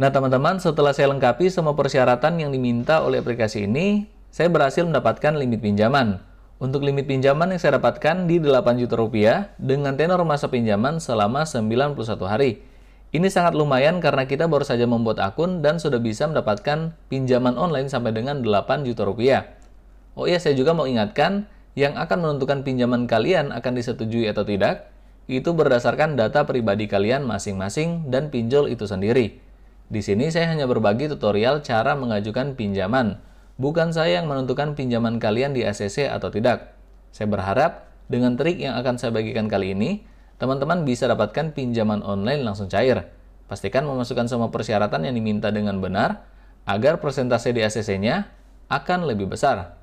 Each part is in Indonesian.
Nah teman-teman, setelah saya lengkapi semua persyaratan yang diminta oleh aplikasi ini, saya berhasil mendapatkan limit pinjaman. Untuk limit pinjaman yang saya dapatkan di 8 juta rupiah dengan tenor masa pinjaman selama 91 hari. Ini sangat lumayan karena kita baru saja membuat akun dan sudah bisa mendapatkan pinjaman online sampai dengan 8 juta rupiah. Oh iya, saya juga mau ingatkan, yang akan menentukan pinjaman kalian akan disetujui atau tidak, itu berdasarkan data pribadi kalian masing-masing dan pinjol itu sendiri. Di sini saya hanya berbagi tutorial cara mengajukan pinjaman. Bukan saya yang menentukan pinjaman kalian di ACC atau tidak. Saya berharap dengan trik yang akan saya bagikan kali ini, teman-teman bisa dapatkan pinjaman online langsung cair. Pastikan memasukkan semua persyaratan yang diminta dengan benar, agar persentase di ACC-nya akan lebih besar.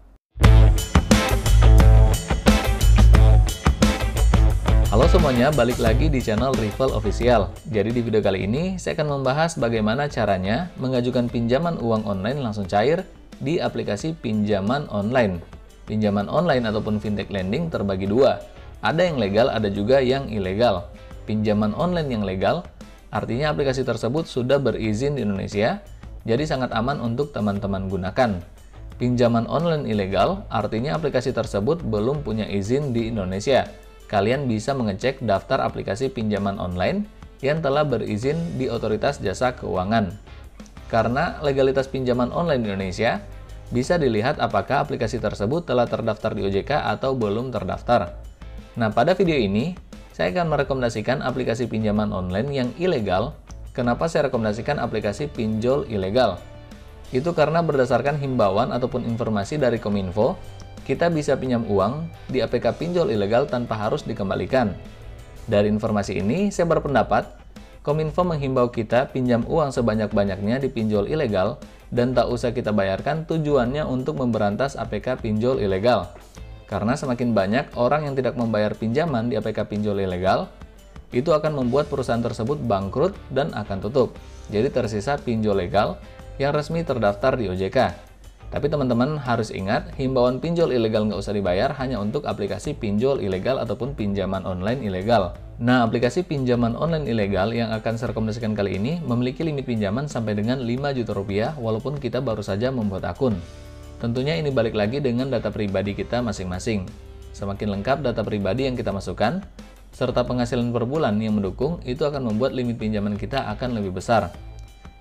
Halo semuanya, balik lagi di channel Rival Official. Jadi di video kali ini, saya akan membahas bagaimana caranya mengajukan pinjaman uang online langsung cair di aplikasi pinjaman online. Pinjaman online ataupun fintech lending terbagi dua. Ada yang legal, ada juga yang ilegal. Pinjaman online yang legal, artinya aplikasi tersebut sudah berizin di Indonesia, jadi sangat aman untuk teman-teman gunakan. Pinjaman online ilegal, artinya aplikasi tersebut belum punya izin di Indonesia. Kalian bisa mengecek daftar aplikasi pinjaman online yang telah berizin di Otoritas Jasa Keuangan. Karena legalitas pinjaman online di Indonesia, bisa dilihat apakah aplikasi tersebut telah terdaftar di OJK atau belum terdaftar. Nah, pada video ini, saya akan merekomendasikan aplikasi pinjaman online yang ilegal. Kenapa saya rekomendasikan aplikasi pinjol ilegal? Itu karena berdasarkan himbauan ataupun informasi dari Kominfo, kita bisa pinjam uang di APK pinjol ilegal tanpa harus dikembalikan. Dari informasi ini, saya berpendapat, Kominfo menghimbau kita pinjam uang sebanyak-banyaknya di pinjol ilegal dan tak usah kita bayarkan, tujuannya untuk memberantas APK pinjol ilegal. Karena semakin banyak orang yang tidak membayar pinjaman di APK pinjol ilegal, itu akan membuat perusahaan tersebut bangkrut dan akan tutup. Jadi tersisa pinjol legal yang resmi terdaftar di OJK. Tapi teman-teman harus ingat, himbauan pinjol ilegal nggak usah dibayar hanya untuk aplikasi pinjol ilegal ataupun pinjaman online ilegal. Nah, aplikasi pinjaman online ilegal yang akan saya rekomendasikan kali ini memiliki limit pinjaman sampai dengan 5 juta rupiah walaupun kita baru saja membuat akun. Tentunya ini balik lagi dengan data pribadi kita masing-masing. Semakin lengkap data pribadi yang kita masukkan, serta penghasilan per bulan yang mendukung, itu akan membuat limit pinjaman kita akan lebih besar.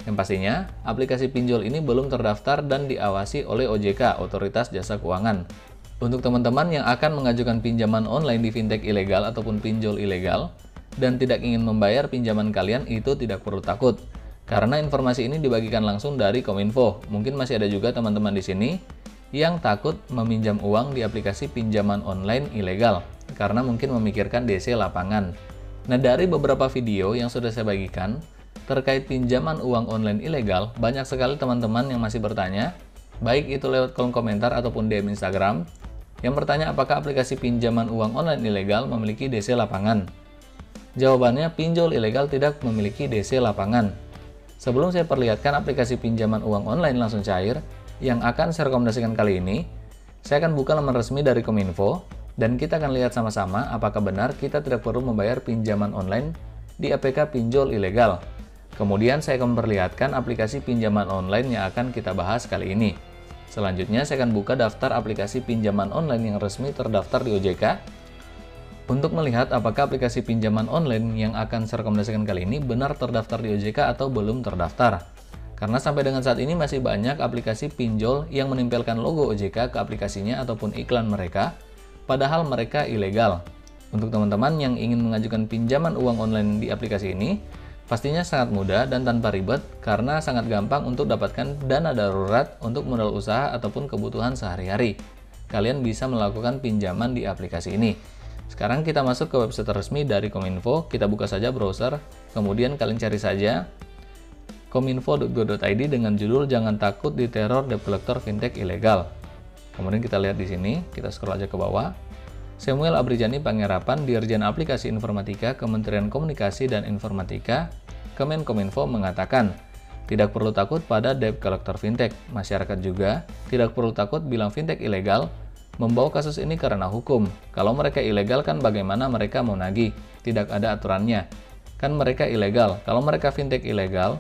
Yang pastinya, aplikasi pinjol ini belum terdaftar dan diawasi oleh OJK, Otoritas Jasa Keuangan. Untuk teman-teman yang akan mengajukan pinjaman online di fintech ilegal ataupun pinjol ilegal, dan tidak ingin membayar pinjaman kalian, itu tidak perlu takut. Karena informasi ini dibagikan langsung dari Kominfo. Mungkin masih ada juga teman-teman di sini yang takut meminjam uang di aplikasi pinjaman online ilegal, karena mungkin memikirkan DC lapangan. Nah, dari beberapa video yang sudah saya bagikan, terkait pinjaman uang online ilegal, banyak sekali teman-teman yang masih bertanya, baik itu lewat kolom komentar ataupun DM Instagram, yang bertanya apakah aplikasi pinjaman uang online ilegal memiliki DC lapangan. Jawabannya, pinjol ilegal tidak memiliki DC lapangan. Sebelum saya perlihatkan aplikasi pinjaman uang online langsung cair, yang akan saya rekomendasikan kali ini, saya akan buka laman resmi dari Kominfo, dan kita akan lihat sama-sama apakah benar kita tidak perlu membayar pinjaman online di APK pinjol ilegal. Kemudian saya akan memperlihatkan aplikasi pinjaman online yang akan kita bahas kali ini. Selanjutnya saya akan buka daftar aplikasi pinjaman online yang resmi terdaftar di OJK untuk melihat apakah aplikasi pinjaman online yang akan saya rekomendasikan kali ini benar terdaftar di OJK atau belum terdaftar. Karena sampai dengan saat ini masih banyak aplikasi pinjol yang menempelkan logo OJK ke aplikasinya ataupun iklan mereka, padahal mereka ilegal. Untuk teman-teman yang ingin mengajukan pinjaman uang online di aplikasi ini, pastinya sangat mudah dan tanpa ribet karena sangat gampang untuk dapatkan dana darurat untuk modal usaha ataupun kebutuhan sehari-hari. Kalian bisa melakukan pinjaman di aplikasi ini. Sekarang kita masuk ke website resmi dari Kominfo, kita buka saja browser, kemudian kalian cari saja kominfo.go.id dengan judul "Jangan takut diteror debt collector fintech ilegal". Kemudian kita lihat di sini, kita scroll aja ke bawah. Samuel Abrijani Pangerapan, Dirjen Aplikasi Informatika, Kementerian Komunikasi dan Informatika, Kemenkominfo mengatakan, tidak perlu takut pada debt collector fintech. Masyarakat juga tidak perlu takut bilang fintech ilegal, membawa kasus ini karena hukum. Kalau mereka ilegal kan bagaimana mereka mau nagih? Tidak ada aturannya. Kan mereka ilegal. Kalau mereka fintech ilegal,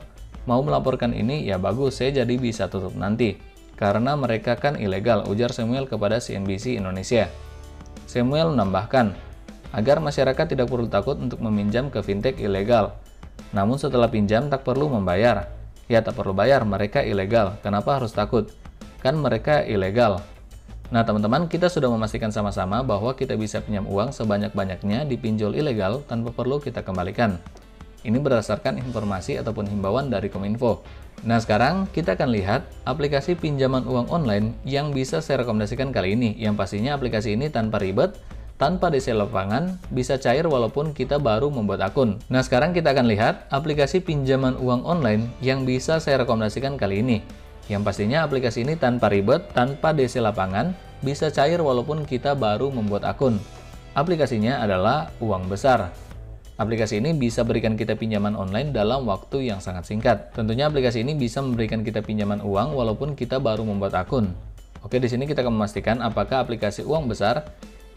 Mau melaporkan ini, ya bagus, saya jadi bisa tutup nanti. Karena mereka kan ilegal, ujar Samuel kepada CNBC Indonesia. Samuel menambahkan, agar masyarakat tidak perlu takut untuk meminjam ke fintech ilegal. Namun setelah pinjam tak perlu membayar. Ya tak perlu bayar, mereka ilegal. Kenapa harus takut? Kan mereka ilegal. Nah teman-teman, kita sudah memastikan sama-sama bahwa kita bisa pinjam uang sebanyak-banyaknya di pinjol ilegal tanpa perlu kita kembalikan. Ini berdasarkan informasi ataupun himbauan dari Kominfo. Nah sekarang kita akan lihat aplikasi pinjaman uang online yang bisa saya rekomendasikan kali ini. Yang pastinya aplikasi ini tanpa ribet, tanpa DC lapangan, bisa cair walaupun kita baru membuat akun. Nah sekarang kita akan lihat aplikasi pinjaman uang online yang bisa saya rekomendasikan kali ini. Yang pastinya aplikasi ini tanpa ribet, tanpa DC lapangan, bisa cair walaupun kita baru membuat akun. Aplikasinya adalah Uang Besar. Aplikasi ini bisa berikan kita pinjaman online dalam waktu yang sangat singkat. Tentunya aplikasi ini bisa memberikan kita pinjaman uang walaupun kita baru membuat akun. Oke, di sini kita akan memastikan apakah aplikasi Uang Besar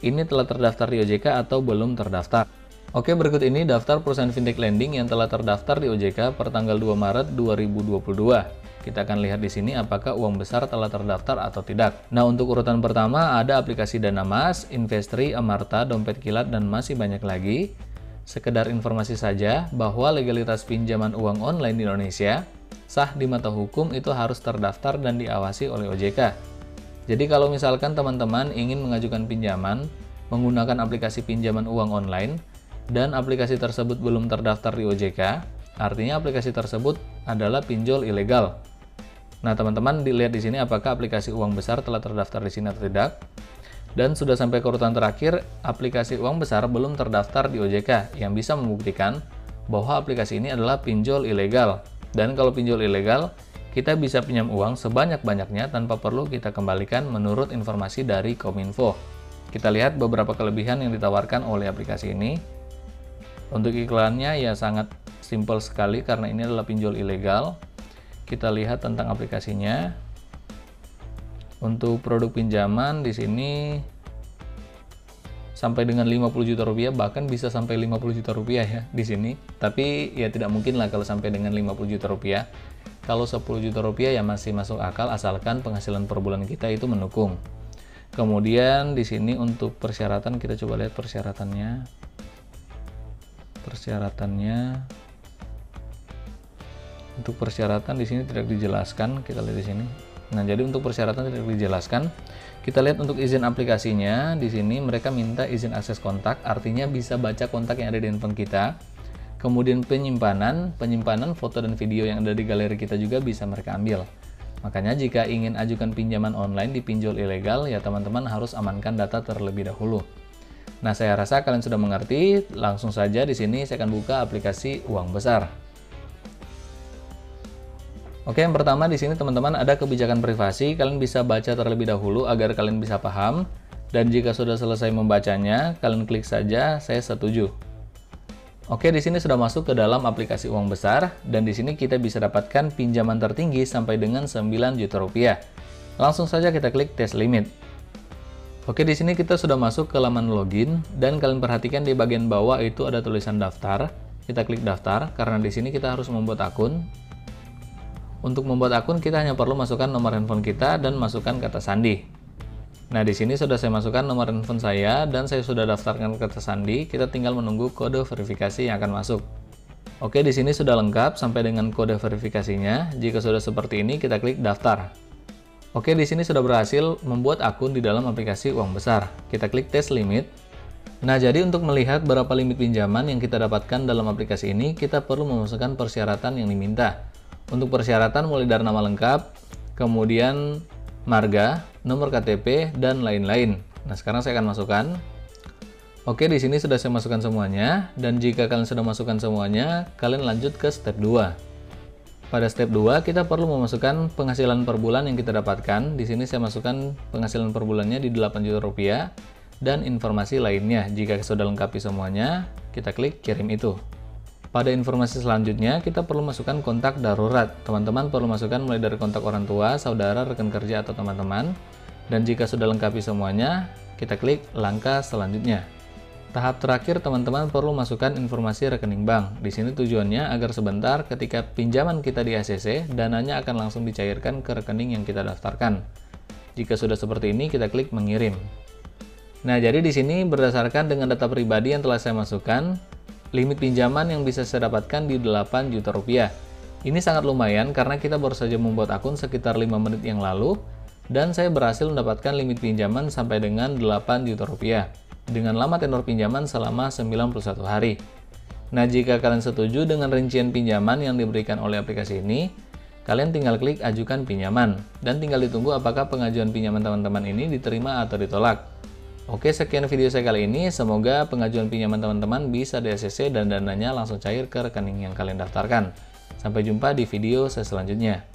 ini telah terdaftar di OJK atau belum terdaftar. Oke, berikut ini daftar perusahaan fintech lending yang telah terdaftar di OJK per tanggal 2 Maret 2022. Kita akan lihat di sini apakah Uang Besar telah terdaftar atau tidak. Nah, untuk urutan pertama ada aplikasi Dana Mas, Investri, Amarta, Dompet Kilat, dan masih banyak lagi. Sekedar informasi saja bahwa legalitas pinjaman uang online di Indonesia sah di mata hukum itu harus terdaftar dan diawasi oleh OJK. Jadi kalau misalkan teman-teman ingin mengajukan pinjaman menggunakan aplikasi pinjaman uang online dan aplikasi tersebut belum terdaftar di OJK, artinya aplikasi tersebut adalah pinjol ilegal. Nah, teman-teman dilihat di sini apakah aplikasi Uang Besar telah terdaftar di sini atau tidak. Dan sudah sampai ke urutan terakhir, aplikasi Uang Besar belum terdaftar di OJK yang bisa membuktikan bahwa aplikasi ini adalah pinjol ilegal. Dan kalau pinjol ilegal, kita bisa pinjam uang sebanyak-banyaknya tanpa perlu kita kembalikan menurut informasi dari Kominfo. Kita lihat beberapa kelebihan yang ditawarkan oleh aplikasi ini. Untuk iklannya ya sangat simpel sekali karena ini adalah pinjol ilegal. Kita lihat tentang aplikasinya. Untuk produk pinjaman di sini sampai dengan 50 juta rupiah, bahkan bisa sampai 50 juta rupiah ya di sini. Tapi ya tidak mungkin lah kalau sampai dengan 50 juta rupiah. Kalau 10 juta rupiah ya masih masuk akal asalkan penghasilan per bulan kita itu mendukung. Kemudian di sini untuk persyaratan kita coba lihat persyaratannya. Untuk persyaratan di sini tidak dijelaskan, kita lihat di sini. Nah, jadi untuk persyaratan tidak dijelaskan. Kita lihat untuk izin aplikasinya, di sini mereka minta izin akses kontak, artinya bisa baca kontak yang ada di handphone kita. Kemudian penyimpanan foto dan video yang ada di galeri kita juga bisa mereka ambil. Makanya jika ingin ajukan pinjaman online di pinjol ilegal, ya teman-teman harus amankan data terlebih dahulu. Nah, saya rasa kalian sudah mengerti. Langsung saja di sini saya akan buka aplikasi Uang Besar. Oke, yang pertama di sini teman-teman ada kebijakan privasi. Kalian bisa baca terlebih dahulu agar kalian bisa paham. Dan jika sudah selesai membacanya, kalian klik saja saya setuju. Oke, di sini sudah masuk ke dalam aplikasi Uang Besar dan di sini kita bisa dapatkan pinjaman tertinggi sampai dengan 9 juta rupiah. Langsung saja kita klik tes limit. Oke, di sini kita sudah masuk ke laman login dan kalian perhatikan di bagian bawah itu ada tulisan daftar. Kita klik daftar karena di sini kita harus membuat akun. Untuk membuat akun kita hanya perlu masukkan nomor handphone kita dan masukkan kata sandi. Nah, di sini sudah saya masukkan nomor handphone saya dan saya sudah daftarkan kata sandi. Kita tinggal menunggu kode verifikasi yang akan masuk. Oke, di sini sudah lengkap sampai dengan kode verifikasinya. Jika sudah seperti ini, kita klik daftar. Oke, di sini sudah berhasil membuat akun di dalam aplikasi Uang Besar. Kita klik tes limit. Nah, jadi untuk melihat berapa limit pinjaman yang kita dapatkan dalam aplikasi ini, kita perlu memasukkan persyaratan yang diminta. Untuk persyaratan mulai dari nama lengkap, kemudian marga, nomor KTP, dan lain-lain. Nah, sekarang saya akan masukkan. Oke, di sini sudah saya masukkan semuanya. Dan jika kalian sudah masukkan semuanya, kalian lanjut ke step 2. Pada step 2, kita perlu memasukkan penghasilan per bulan yang kita dapatkan. Di sini saya masukkan penghasilan per bulannya di 8 juta rupiah. Dan informasi lainnya. Jika sudah lengkapi semuanya, kita klik kirim itu. Pada informasi selanjutnya, kita perlu masukkan kontak darurat. Teman-teman perlu masukkan mulai dari kontak orang tua, saudara, rekan kerja, atau teman-teman. Dan jika sudah lengkapi semuanya, kita klik langkah selanjutnya. Tahap terakhir, teman-teman perlu masukkan informasi rekening bank. Di sini tujuannya agar sebentar ketika pinjaman kita di ACC, dananya akan langsung dicairkan ke rekening yang kita daftarkan. Jika sudah seperti ini, kita klik mengirim. Nah, jadi di sini berdasarkan dengan data pribadi yang telah saya masukkan, limit pinjaman yang bisa saya dapatkan di 8 juta rupiah. Ini sangat lumayan karena kita baru saja membuat akun sekitar 5 menit yang lalu, dan saya berhasil mendapatkan limit pinjaman sampai dengan 8 juta rupiah. Dengan lama tenor pinjaman selama 91 hari. Nah, jika kalian setuju dengan rincian pinjaman yang diberikan oleh aplikasi ini, kalian tinggal klik ajukan pinjaman, dan tinggal ditunggu apakah pengajuan pinjaman teman-teman ini diterima atau ditolak. Oke, sekian video saya kali ini. Semoga pengajuan pinjaman teman-teman bisa di ACC dan dananya langsung cair ke rekening yang kalian daftarkan. Sampai jumpa di video saya selanjutnya.